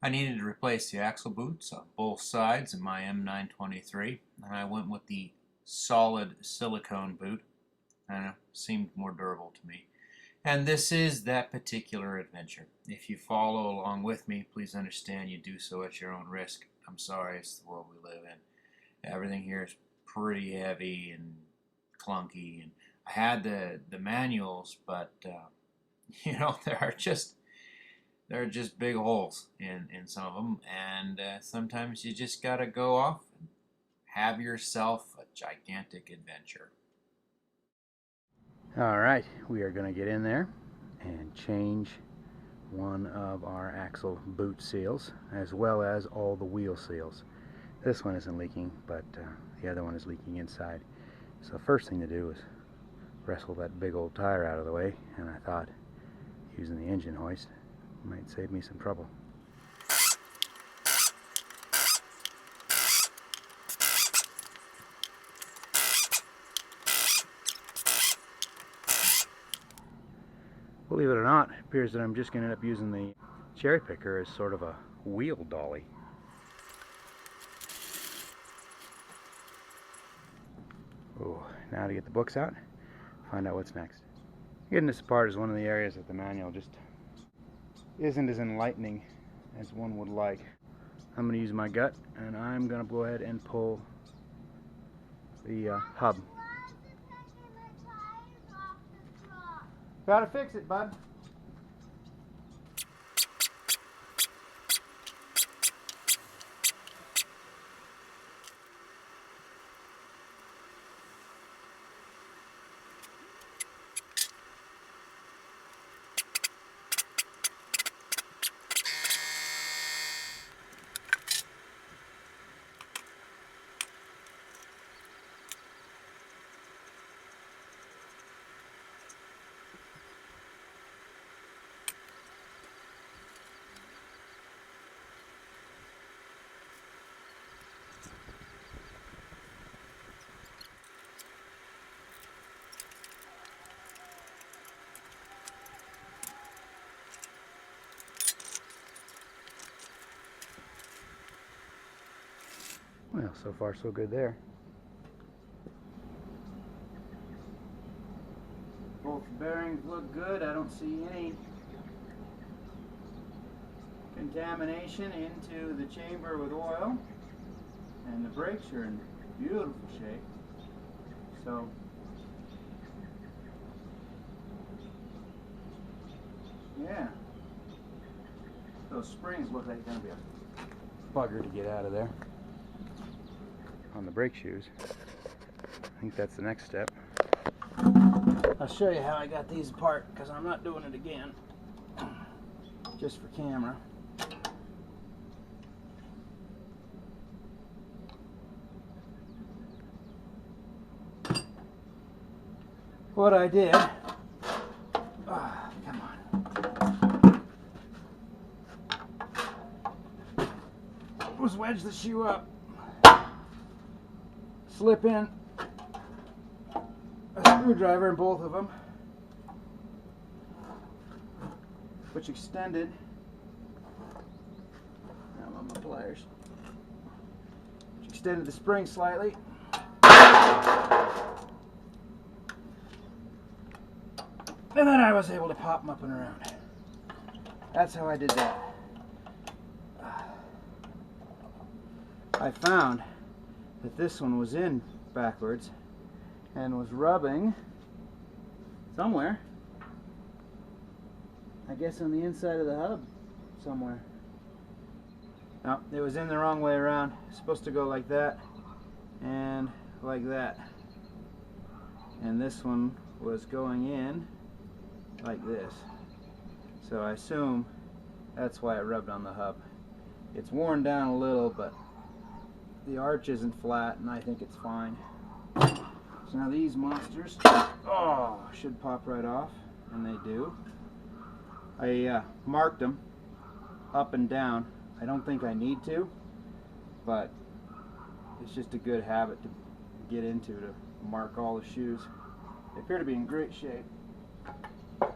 I needed to replace the axle boots on both sides of my M923, and I went with the solid silicone boot, and it seemed more durable to me. And this is that particular adventure. If you follow along with me, please understand you do so at your own risk. I'm sorry, it's the world we live in. Everything here is pretty heavy and clunky, and I had the manuals, but there are just big holes in some of them, and sometimes you just gotta go off and have yourself a gigantic adventure. Alright, we are going to get in there and change one of our axle boot seals as well as all the wheel seals. This one isn't leaking, but the other one is leaking inside. So the first thing to do is wrestle that big old tire out of the way, and I thought using the engine hoist might save me some trouble. Believe it or not, it appears that I'm just going to end up using the cherry picker as sort of a wheel dolly. Oh, now to get the books out, find out what's next. Getting this apart is one of the areas that the manual just isn't as enlightening as one would like. I'm going to use my gut, and I'm going to go ahead and pull the hub. Gotta fix it, bud. Well, so far so good there. Both bearings look good. I don't see any contamination into the chamber with oil, and the brakes are in beautiful shape. So yeah, those springs look like they're gonna be a bugger to get out of there on the brake shoes. I think that's the next step. I'll show you how I got these apart, because I'm not doing it again just for camera. What I did, come on, was wedge the shoe up, slip in a screwdriver in both of them, which extended, I'm on my pliers, which extended the spring slightly. And then I was able to pop them up and around. That's how I did that. I found that this one was in backwards and was rubbing somewhere. I guess on the inside of the hub somewhere. No, it was in the wrong way around. It's supposed to go like that and like that. And this one was going in like this. So I assume that's why it rubbed on the hub. It's worn down a little, but the arch isn't flat, and I think it's fine. So now these monsters, should pop right off, and they do. I marked them up and down. I don't think I need to, but it's just a good habit to get into, to mark all the shoes. They appear to be in great shape. I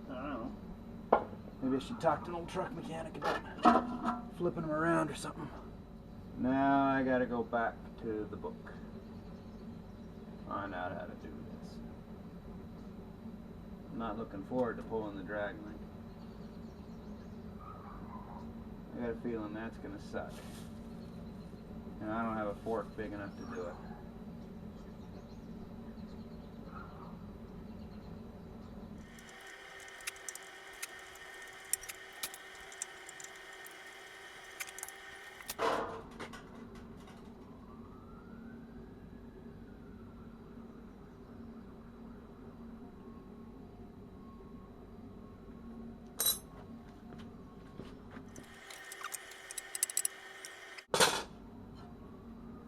don't know. Maybe I should talk to an old truck mechanic about flipping them around or something. Now I gotta go back to the book. Find out how to do this. I'm not looking forward to pulling the drag link. I got a feeling that's gonna suck. And I don't have a fork big enough to do it.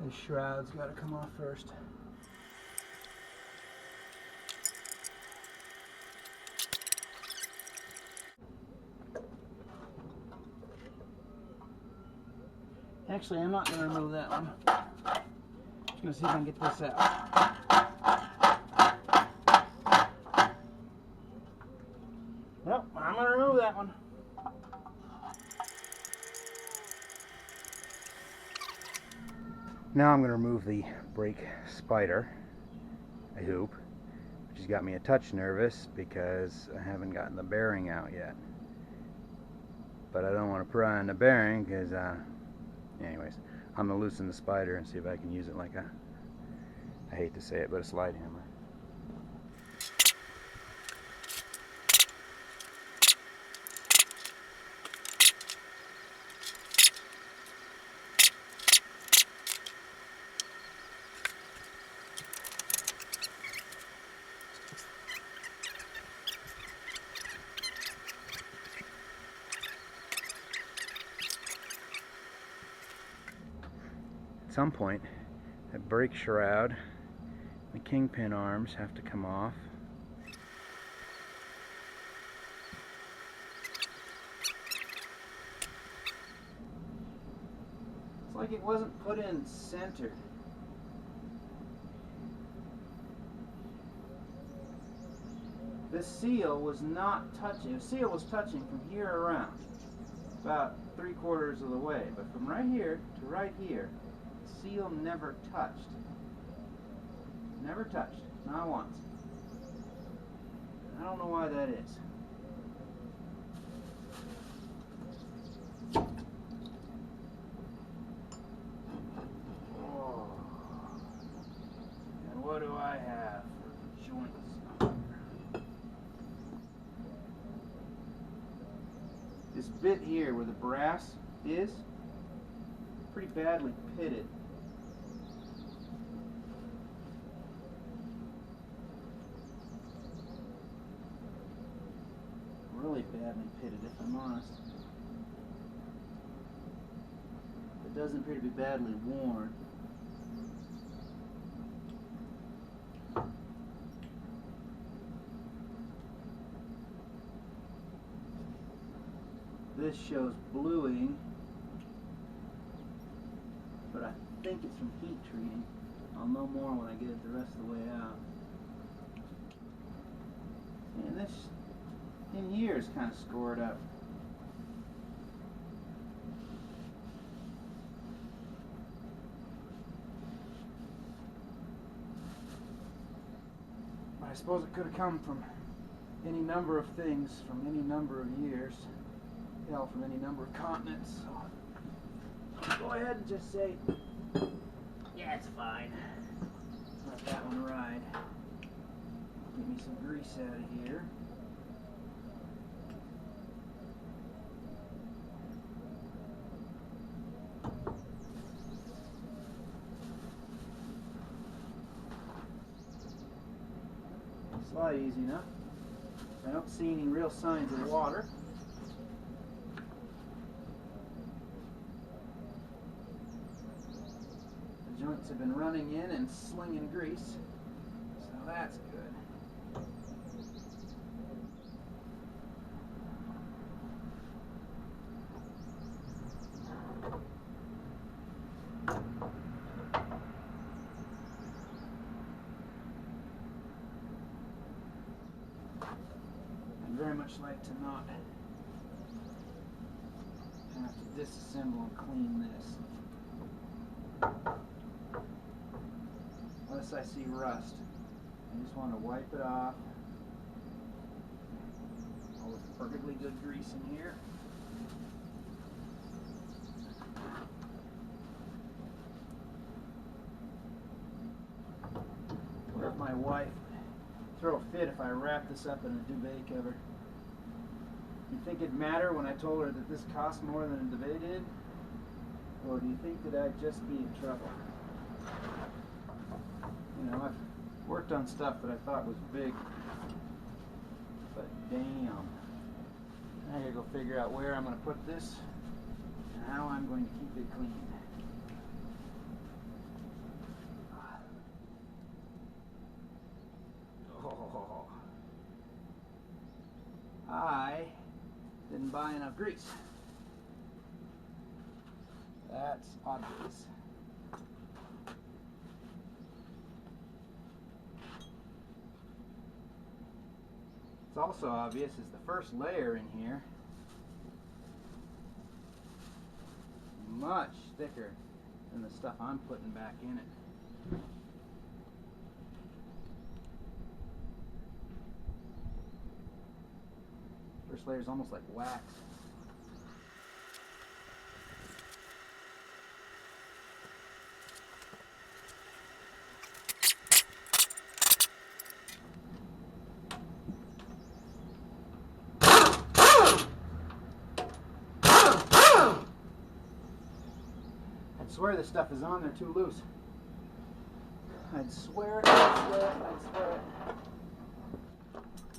This shroud's got to come off first. Actually, I'm not going to remove that one. I'm just going to see if I can get this out. Nope, I'm going to remove that one. Now I'm going to remove the brake spider, a hoop, which has got me a touch nervous because I haven't gotten the bearing out yet. But I don't want to pry on the bearing because, anyways, I'm going to loosen the spider and see if I can use it like a, I hate to say it, but a slide hammer. At some point, that brake shroud, the kingpin arms have to come off. It's like it wasn't put in center. This seal was not touching. The seal was touching from here around, about 3/4 of the way, but from right here to right here, seal never touched. Never touched. Not once. I don't know why that is. Oh. And what do I have for joints? This bit here where the brass is pretty badly pitted. Really badly pitted, if I'm honest. It doesn't appear to be badly worn. This shows bluing, but I think it's from heat treating. I'll know more when I get it the rest of the way out. And this in here is kind of scored up. But I suppose it could have come from any number of things, from any number of years, hell, from any number of continents. So I'll go ahead and just say, yeah, it's fine. Let that one ride. Get me some grease out of here. Slide easy enough. I don't see any real signs of water. The joints have been running in and slinging grease, so that's good. I'd very much like to not have to disassemble and clean this. Unless I see rust. I just want to wipe it off. Oh, with perfectly good grease in here. Wonder if my wife would throw a fit if I wrap this up in a duvet cover. You think it'd matter when I told her that this cost more than a duvet did? Or do you think that I'd just be in trouble? You know, I've worked on stuff that I thought was big, but damn. I gotta go figure out where I'm gonna put this and how I'm going to keep it clean. Oh. I didn't buy enough grease. That's obvious. It's also obvious is the first layer in here much thicker than the stuff I'm putting back in it. First layer is almost like wax. I swear this stuff is on there too loose. I'd swear it, I'd swear it, I'd swear it.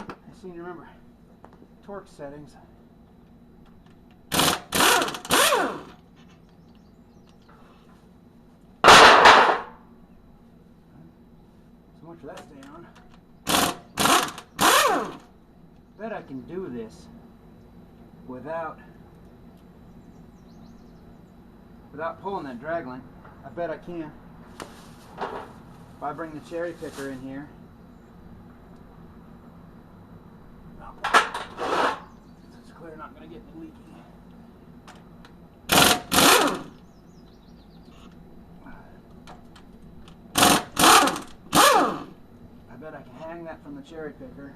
I seem to remember torque settings. So much for that staying on. Bet I can do this without pulling that drag line. I bet I can. If I bring the cherry picker in here. It's clear not going to get me leaking. I bet I can hang that from the cherry picker.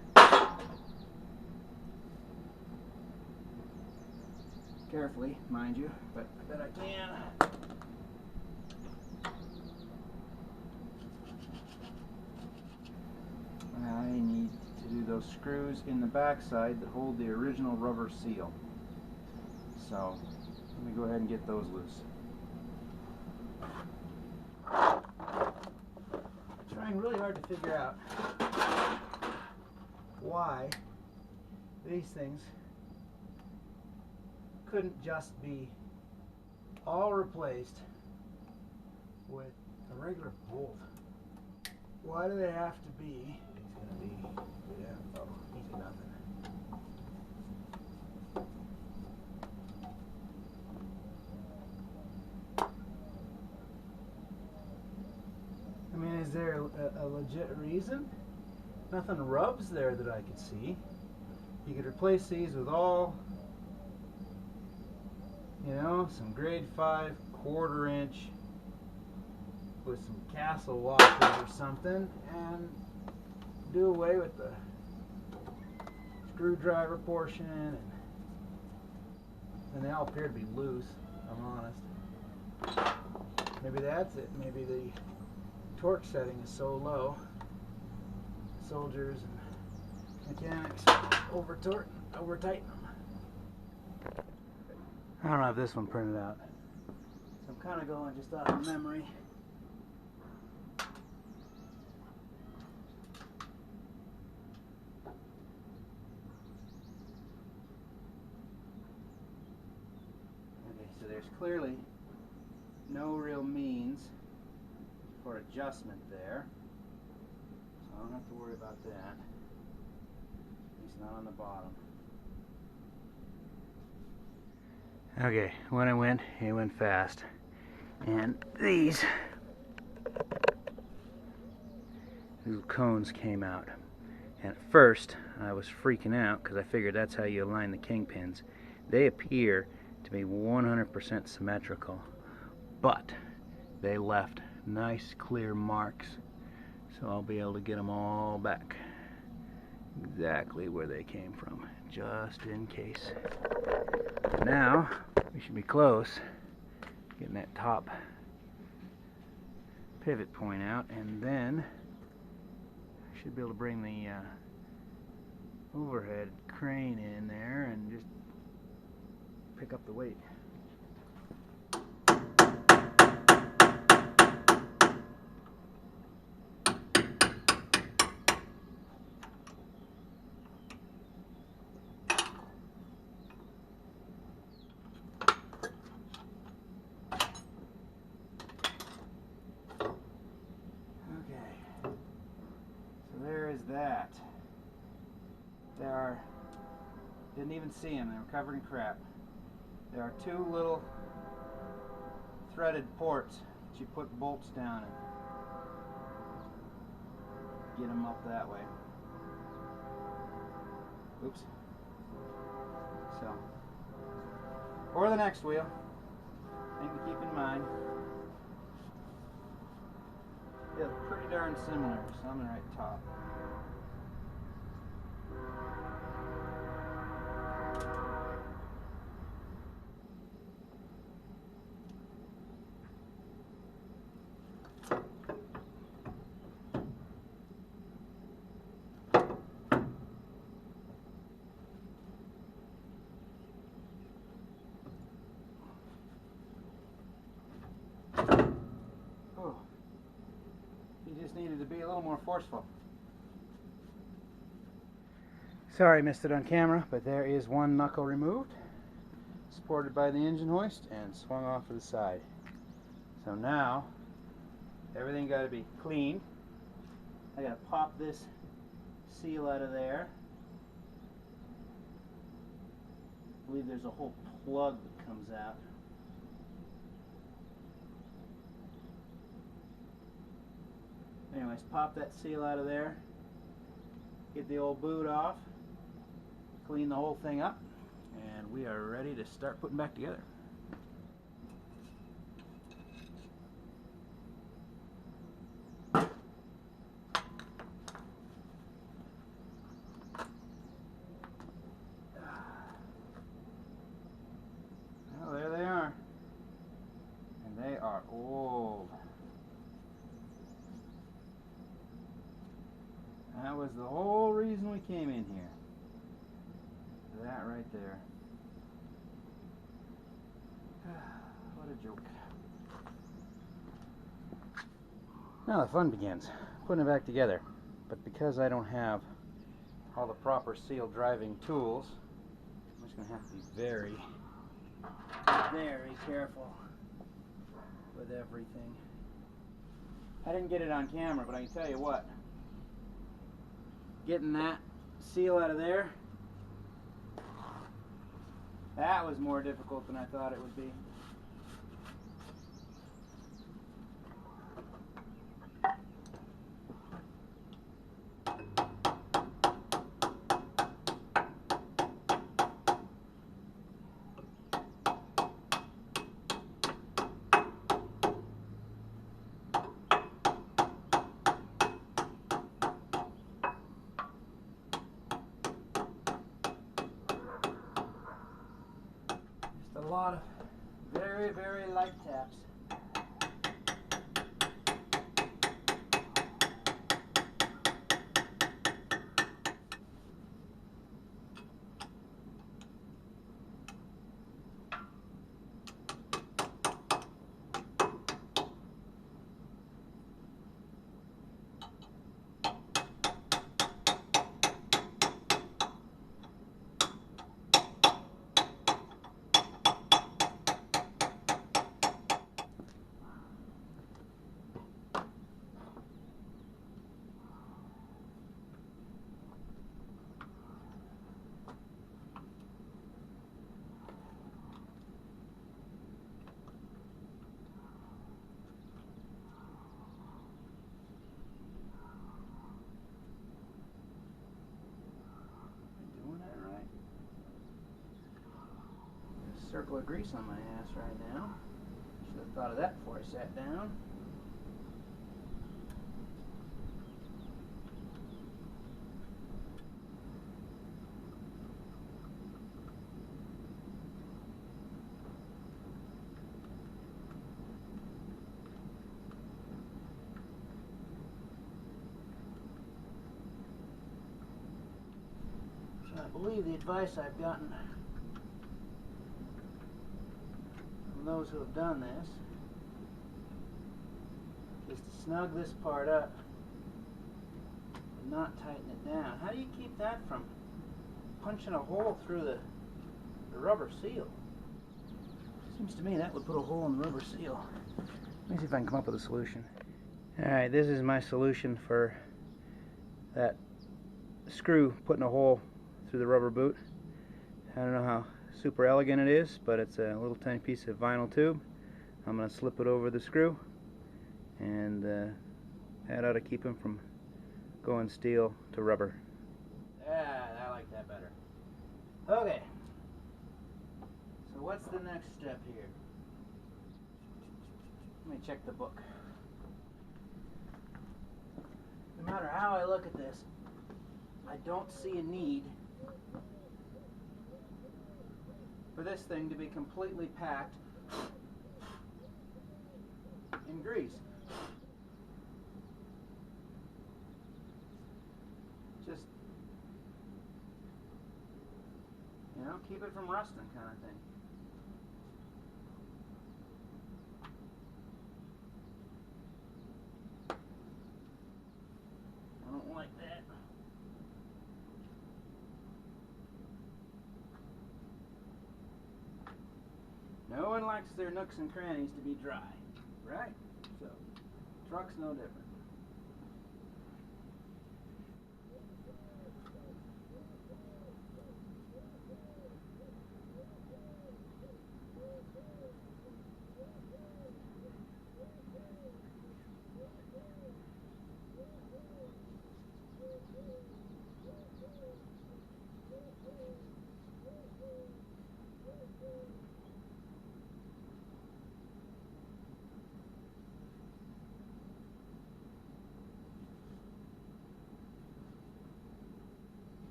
Carefully, mind you, but I bet I can. I need to do those screws in the backside that hold the original rubber seal. So, let me go ahead and get those loose. I'm trying really hard to figure out why these things couldn't just be all replaced with a regular bolt. Why do they have to be? He's gonna be, yeah, oh, easy nothing. I mean, is there a legit reason? Nothing rubs there that I could see. You could replace these with all, you know, some grade 5 1/4 inch with some castle washers or something, and do away with the screwdriver portion, and they all appear to be loose, if I'm honest. Maybe that's it. Maybe the torque setting is so low. Soldiers and mechanics over tighten them. I don't have this one printed out, so I'm kind of going just out of memory. Okay, so there's clearly no real means for adjustment there, so I don't have to worry about that. At least not on the bottom. Okay, when it went fast. And these little cones came out. And at first, I was freaking out because I figured that's how you align the kingpins. They appear to be 100% symmetrical, but they left nice clear marks, so I'll be able to get them all back exactly where they came from, just in case. Now we should be close, getting that top pivot point out, and then I should be able to bring the overhead crane in there and just pick up the weight. There is that. Didn't even see them, they were covered in crap. There are two little threaded ports that you put bolts down and get them up that way. Oops. So, for the next wheel, thing to keep in mind. Yeah, they're pretty darn similar, so I'm right top. Just needed to be a little more forceful. Sorry, missed it on camera, but there is one knuckle removed, supported by the engine hoist, and swung off to the side. So now, everything got to be cleaned. I got to pop this seal out of there. I believe there's a whole plug that comes out. Anyways, pop that seal out of there, get the old boot off, clean the whole thing up, and we are ready to start putting back together. Well, there they are. And they are old. That was the whole reason we came in here. That right there. What a joke. Now the fun begins, putting it back together. But because I don't have all the proper seal driving tools, I'm just going to have to be very, very careful with everything. I didn't get it on camera, but I can tell you what. Getting that seal out of there, that was more difficult than I thought it would be. A lot of very, very light taps. circle of grease on my ass right now. Should have thought of that before I sat down. So I believe the advice I've gotten from those who have done this is to snug this part up and not tighten it down. How do you keep that from punching a hole through the rubber seal? Seems to me that would put a hole in the rubber seal. Let me see if I can come up with a solution. Alright, this is my solution for that screw putting a hole through the rubber boot. I don't know how super elegant it is, but it's a little tiny piece of vinyl tube. I'm going to slip it over the screw, and that ought to keep him from going steel to rubber. Yeah, I like that better. Okay, so what's the next step here? Let me check the book. No matter how I look at this, I don't see a need for this thing to be completely packed in grease. Just, you know, keep it from rusting kind of thing. I don't like that. No one likes their nooks and crannies to be dry, right? So, truck's no different.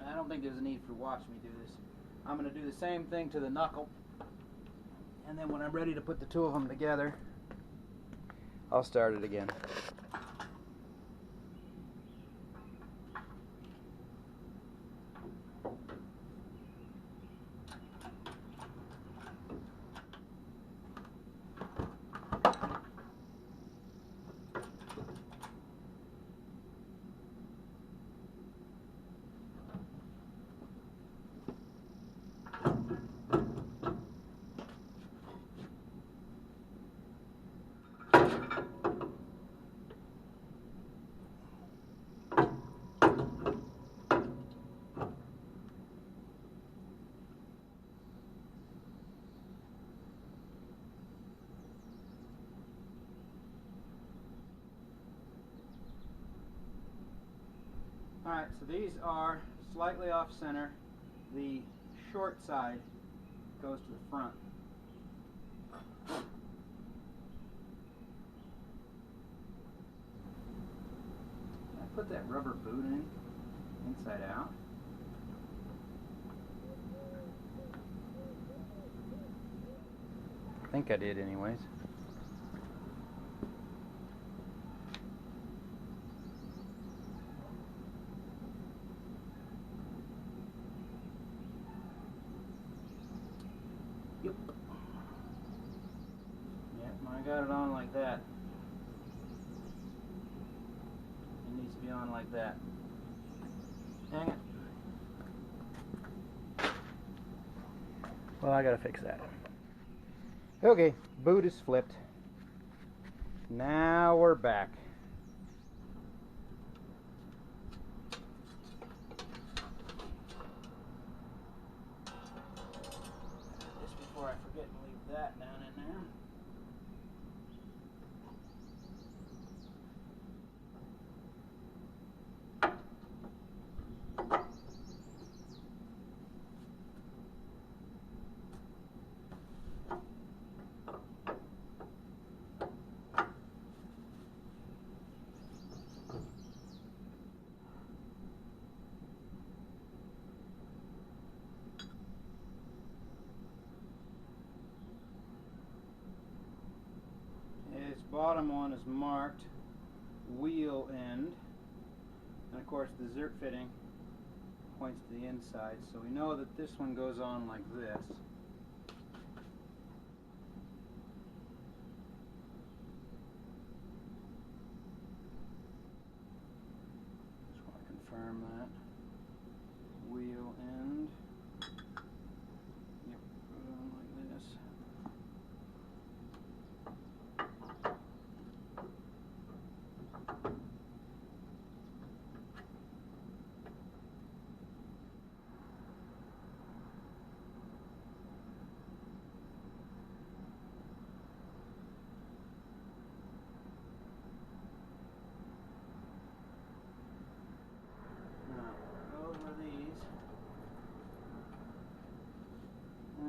I don't think there's a need for watch me do this. I'm going to do the same thing to the knuckle, and then when I'm ready to put the two of them together, I'll start it again. Alright, so these are slightly off center. The short side goes to the front. I put that rubber boot in, inside out. I think I did anyways. Yep. Yep, I got it on like that. It needs to be on like that. Dang it. Well, I gotta fix that. Okay, boot is flipped. Now we're back. Just before I forget and leave that down in there. bottom one is marked wheel end, and of course the zert fitting points to the inside, so we know that this one goes on like this. Just want to confirm that. Wheel end. Yep, goes on like this.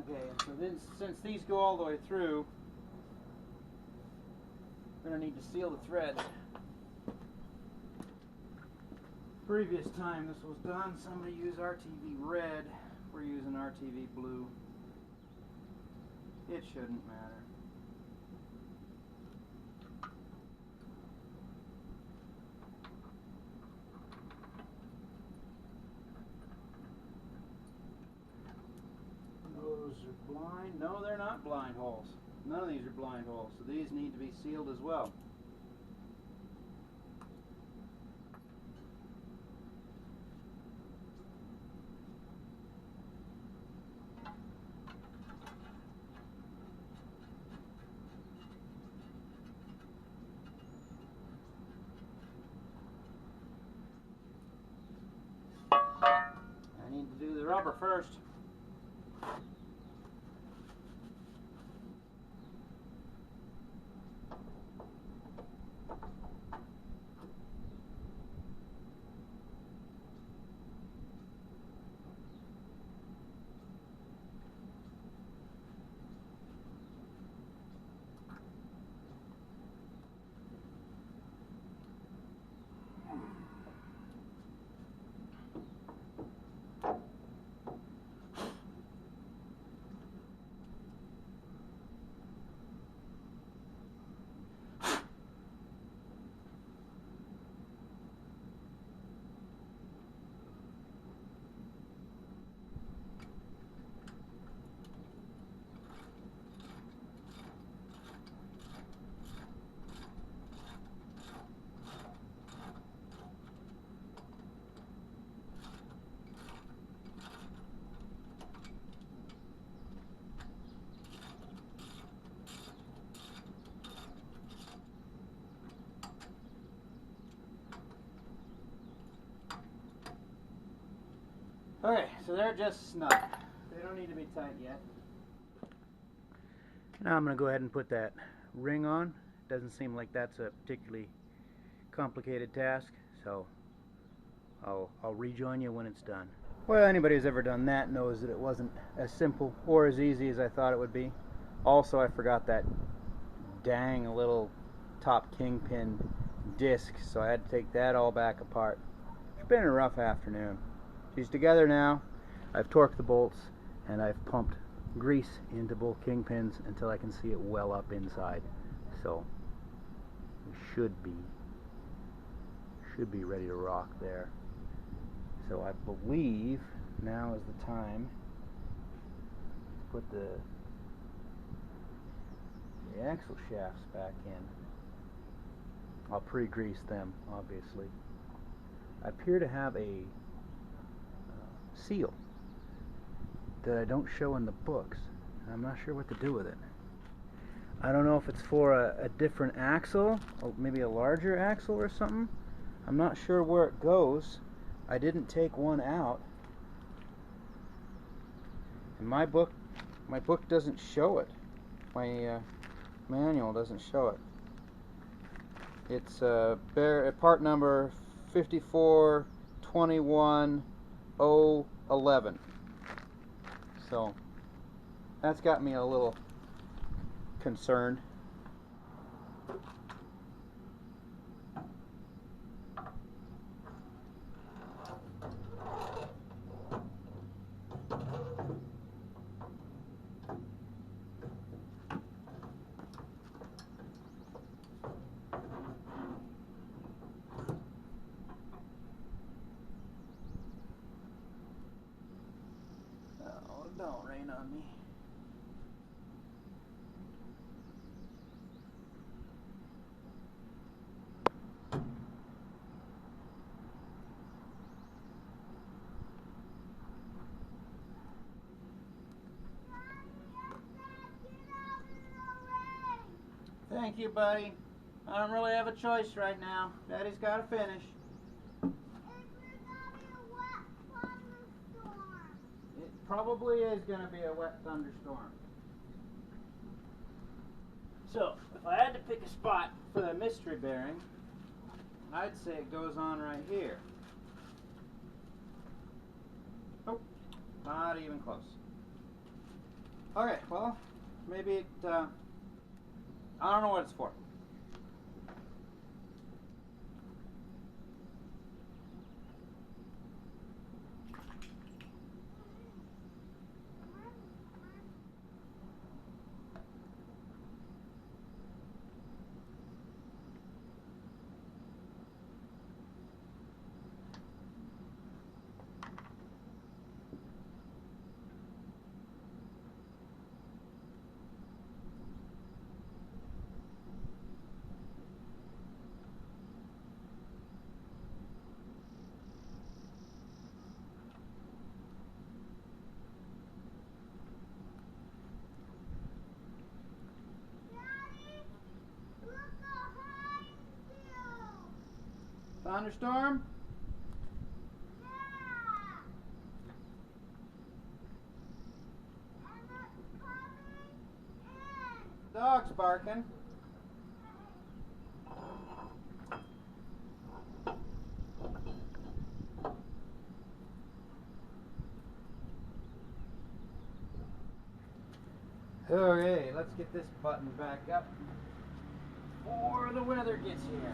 Okay, so then since these go all the way through, we're going to need to seal the threads. Previous time this was done, somebody used RTV red. We're using RTV blue. It shouldn't matter. Those are blind. No, they're not blind holes. None of these are blind holes, so these need to be sealed as well. I need to do the rubber first. Okay, so they're just snug. They don't need to be tight yet. Now I'm going to go ahead and put that ring on. Doesn't seem like that's a particularly complicated task, so I'll rejoin you when it's done. Well, anybody who's ever done that knows that it wasn't as simple or as easy as I thought it would be. Also, I forgot that dang little top kingpin disc, so I had to take that all back apart. It's been a rough afternoon. She's together now. I've torqued the bolts and I've pumped grease into both kingpins until I can see it well up inside. So we should be ready to rock there. So I believe now is the time to put the axle shafts back in. I'll pre-grease them, obviously. I appear to have a seal that I don't show in the books. I'm not sure what to do with it. I don't know if it's for a different axle, or maybe a larger axle or something. I'm not sure where it goes. I didn't take one out. And my book doesn't show it. My manual doesn't show it. It's part number 5421011. So that's got me a little concerned. Don't rain on me. Thank you, buddy. I don't really have a choice right now. Daddy's got to finish. It probably is going to be a wet thunderstorm. So, if I had to pick a spot for the mystery bearing, I'd say it goes on right here. Oh, not even close. Okay, well, maybe it, I don't know what it's for. Thunderstorm? Yeah. And it's coming in. Dog's barking. Okay, let's get this button back up before the weather gets here.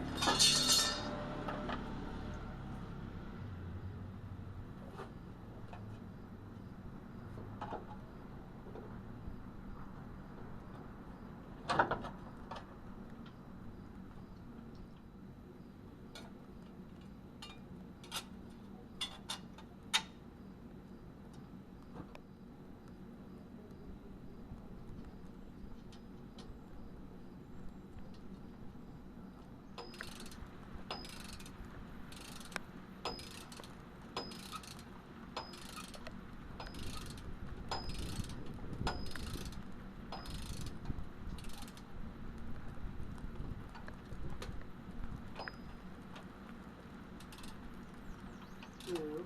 Two.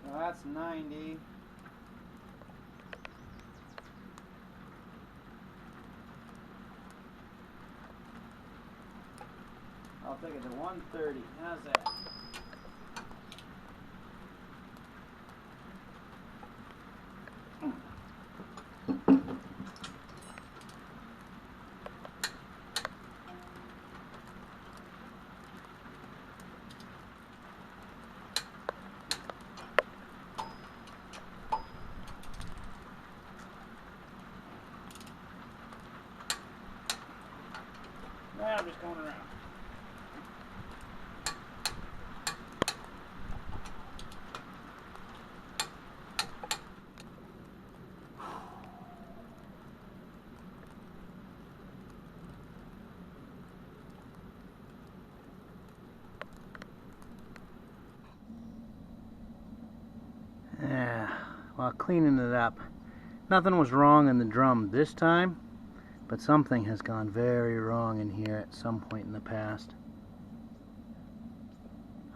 So that's 90. I'll take it to 130. How's that? Now I'm just going around. Yeah, while cleaning it up, nothing was wrong in the drum this time, but something has gone very wrong in here at some point in the past.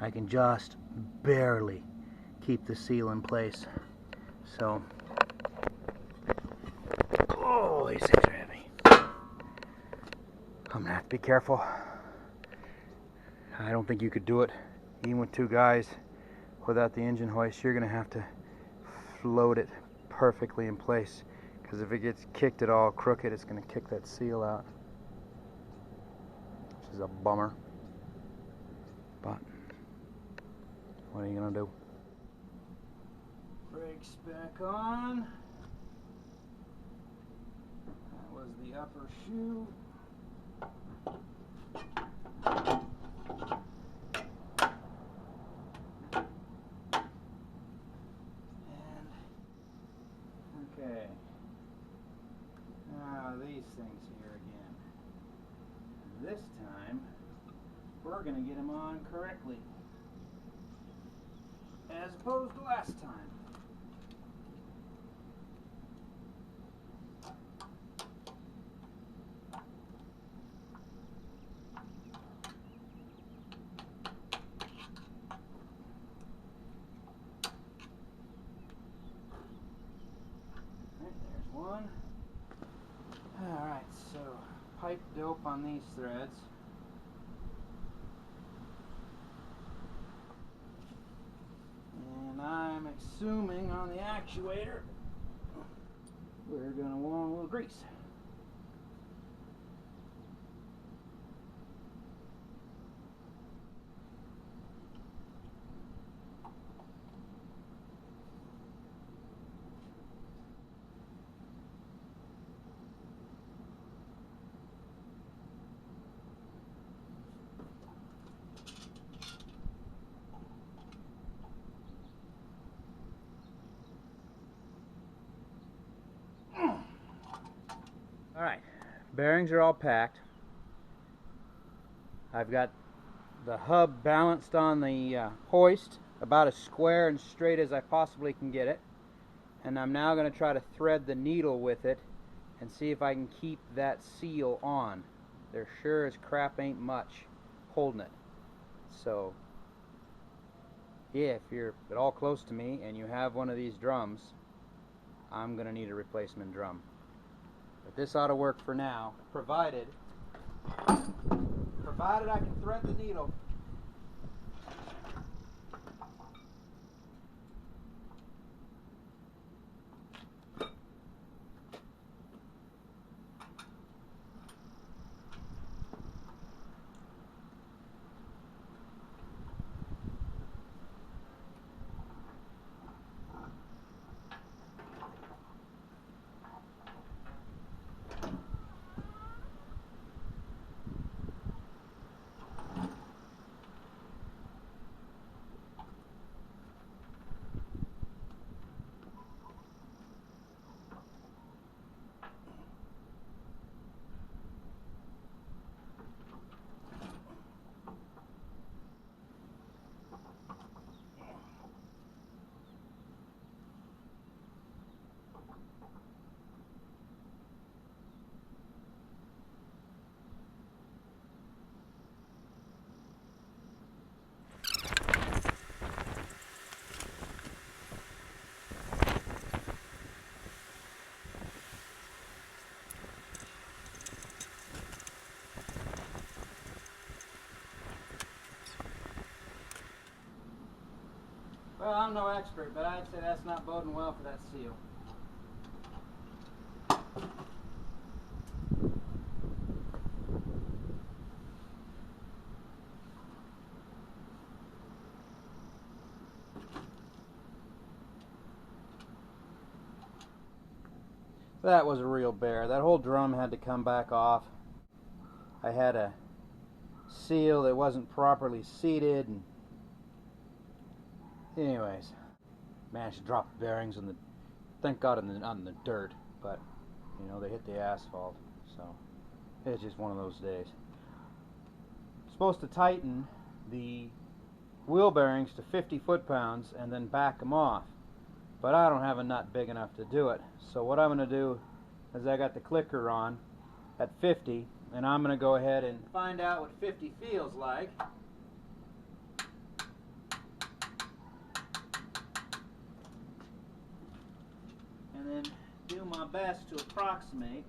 I can just barely keep the seal in place. So, oh, these things are heavy. I'm gonna have to be careful. I don't think you could do it, even with two guys, without the engine hoist. You're gonna have to float it perfectly in place, because if it gets kicked at all crooked, it's gonna kick that seal out, which is a bummer. But what are you gonna do? Brakes back on. That was the upper shoe. And okay. Now these things here again. This time we're going to get them on correctly, as opposed to last time. There's one. Alright, so pipe dope on these threads. And I'm assuming on the actuator we're going to want a little grease. Alright, bearings are all packed. I've got the hub balanced on the hoist about as square and straight as I possibly can get it. And I'm now going to try to thread the needle with it and see if I can keep that seal on. There sure as crap ain't much holding it. So, yeah, if you're at all close to me and you have one of these drums, I'm going to need a replacement drum. But this ought to work for now, provided I can thread the needle. Well, I'm no expert, but I'd say that's not boding well for that seal. That was a real bear. That whole drum had to come back off. I had a seal that wasn't properly seated, and anyways, managed to drop the bearings on the, thank God, on the dirt, but you know, they hit the asphalt, so it's just one of those days. Supposed to tighten the wheel bearings to 50 foot-pounds and then back them off, but I don't have a nut big enough to do it. So what I'm going to do is I got the clicker on at 50, and I'm going to go ahead and find out what 50 feels like. And then do my best to approximate.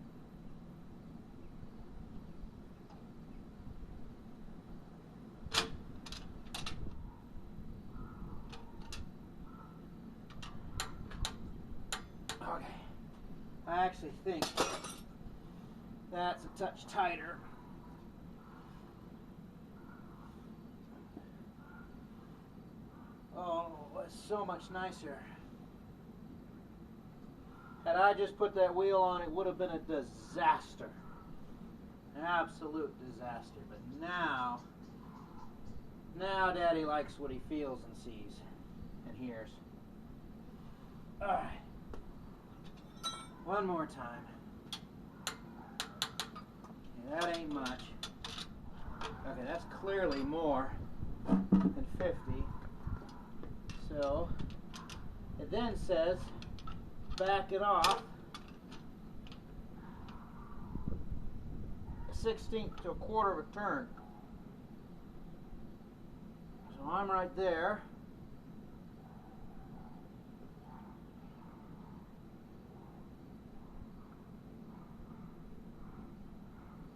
Okay, I actually think that's a touch tighter. Oh, it's so much nicer. Had I just put that wheel on, it would have been a disaster. An absolute disaster. But now Daddy likes what he feels and sees and hears. Alright. One more time. Okay, that ain't much. Okay, that's clearly more than 50. So, it then says, back it off 1/16 to 1/4 of a turn. So I'm right there.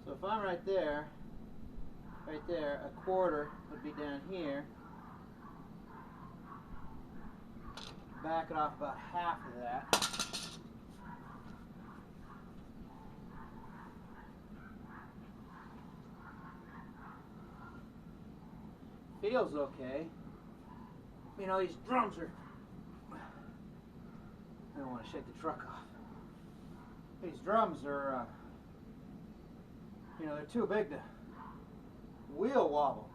So if I'm right there, a 1/4 would be down here. Back it off about half of that. Feels okay. You know, these drums are... I don't want to shake the truck off. These drums are, you know, they're too big to wheel wobble.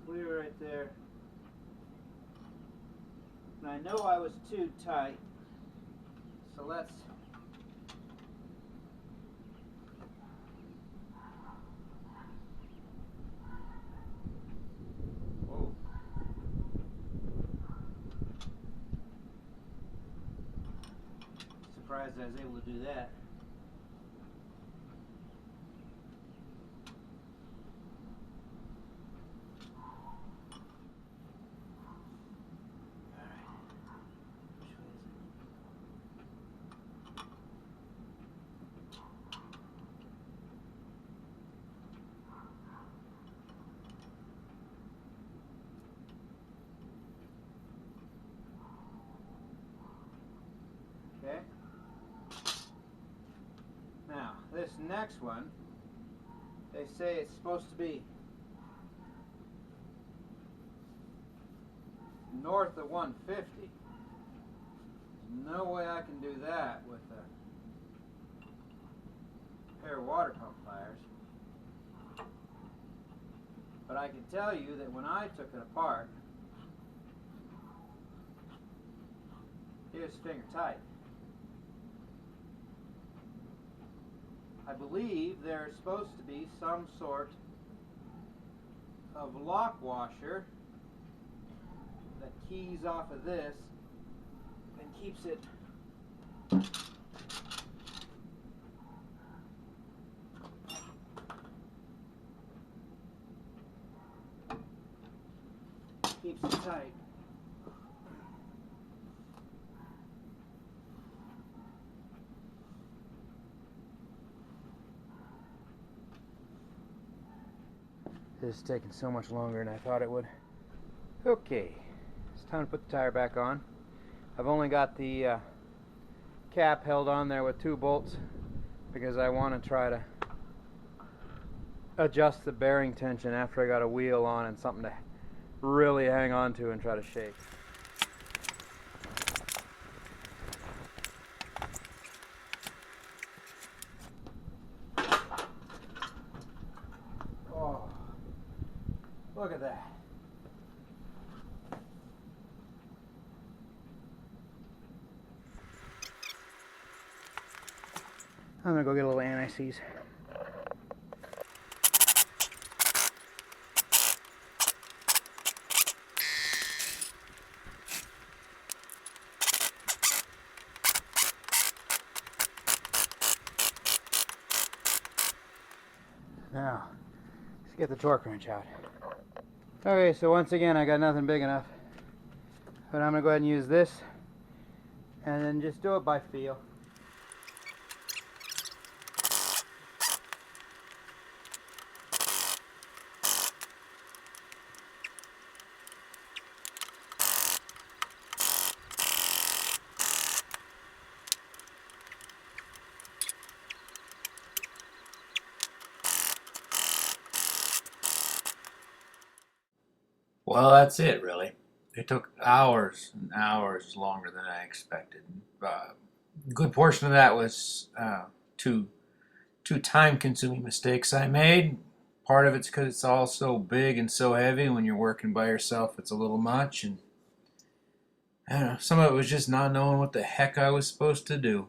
So we were right there. And I know I was too tight. So let's... Whoa. Surprised I was able to do that. Okay. Now, this next one, they say it's supposed to be north of 150. There's no way I can do that with a pair of water pump pliers. But I can tell you that when I took it apart, it was finger tight. I believe there's supposed to be some sort of lock washer that keys off of this and keeps it tight. This is taking so much longer than I thought it would. Okay, it's time to put the tire back on. I've only got the cap held on there with 2 bolts because I want to try to adjust the bearing tension after I got a wheel on and something to really hang on to and try to shake. Oh, look at that. I'm gonna go get a little anti-seize. Now, let's get the torque wrench out. Okay, so once again, I got nothing big enough. But I'm gonna go ahead and use this and then just do it by feel. Well, that's it, really. It took hours and hours longer than I expected. Good portion of that was two time-consuming mistakes I made. Part of it's because it's all so big and so heavy. When you're working by yourself, it's a little much, and I don't know. Some of it was just not knowing what the heck I was supposed to do.